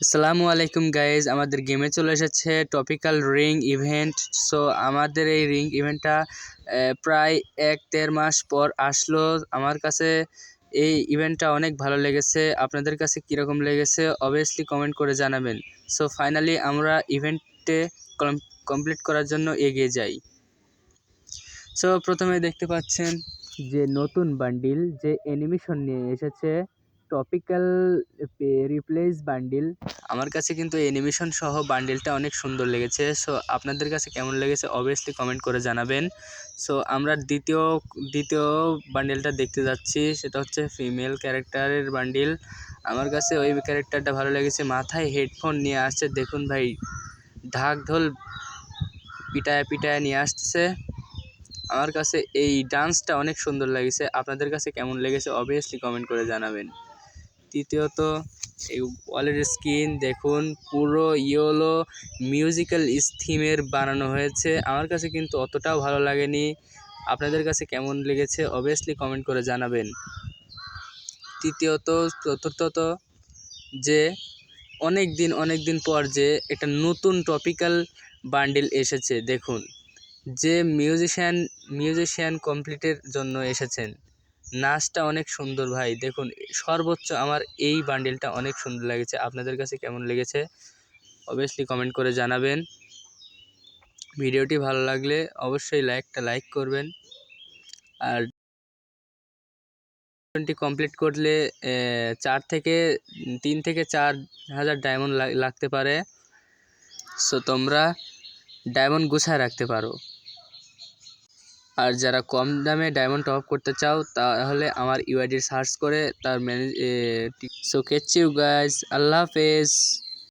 আসসালামু আলাইকুম গাইজ, আমাদের গেমে চলে এসেছে টপিক্যাল রিং ইভেন্ট। সো আমাদের এই রিং ইভেন্টটা প্রায় 1-1.5 মাস পর আসলো। আমার কাছে এই ইভেন্টটা অনেক ভালো লেগেছে। আপনাদের কাছে কীরকম লেগেছে অবভিয়াসলি কমেন্ট করে জানাবেন। সো ফাইনালি আমরা ইভেন্টে কমপ্লিট করার জন্য এগিয়ে যাই। সো প্রথমে দেখতে পাচ্ছেন যে নতুন বান্ডিল যে অ্যানিমেশন নিয়ে এসেছে, টপিক্যাল রিপ্লেস বান্ডিল। আমার কাছে কিন্তু অ্যানিমেশন সহ বান্ডিলটা অনেক সুন্দর লেগেছে। সো আপনাদের কাছে কেমন লেগেছে অবভিয়াসলি কমেন্ট করে জানাবেন। সো আমরা দ্বিতীয় বান্ডিলটা দেখতে যাচ্ছি, সেটা হচ্ছে ফিমেল ক্যারেক্টারের বান্ডিল। আমার কাছে ওই ক্যারেক্টারটা ভালো লেগেছে, মাথায় হেডফোন নিয়ে আসছে। দেখুন ভাই, ঢাক ঢোল পিটায় পিটায় নিয়ে আসছে। আমার কাছে এই ডান্সটা অনেক সুন্দর লেগেছে। আপনাদের কাছে কেমন লেগেছে অবভিয়াসলি কমেন্ট করে জানাবেন। তৃতীয়ত এই ওয়ালের স্ক্রিন দেখুন, পুরো ইয়েলো মিউজিক্যাল থিমের বানানো হয়েছে। আমার কাছে কিন্তু অতটাও ভালো লাগেনি। আপনাদের কাছে কেমন লেগেছে অবভিয়াসলি কমেন্ট করে জানাবেন। চতুর্থত যে অনেক দিন পর যে একটা নতুন টপিক্যাল বান্ডিল এসেছে। দেখুন, যে মিউজিশিয়ান কমপ্লিটের জন্য এসেছেন, নাচটা অনেক সুন্দর ভাই। দেখুন, সর্বোচ্চ আমার এই বান্ডিলটা অনেক সুন্দর লেগেছে। আপনাদের কাছে কেমন লেগেছে অবভিয়াসলি কমেন্ট করে জানাবেন। ভিডিওটি ভালো লাগলে অবশ্যই লাইক করবেন। আর কমপ্লিট করলে 3 থেকে 4 হাজার ডায়মন্ড লাগতে পারে। সো তোমরা ডায়মন্ড গুছায় রাখতে পারো। আর যারা কম দামে ডায়মন্ড টপ করতে চাও তাহলে আমার ইউআইডি সার্চ করে তার সো কেচ ইউ গাইজ, আল্লাহ হাফেজ।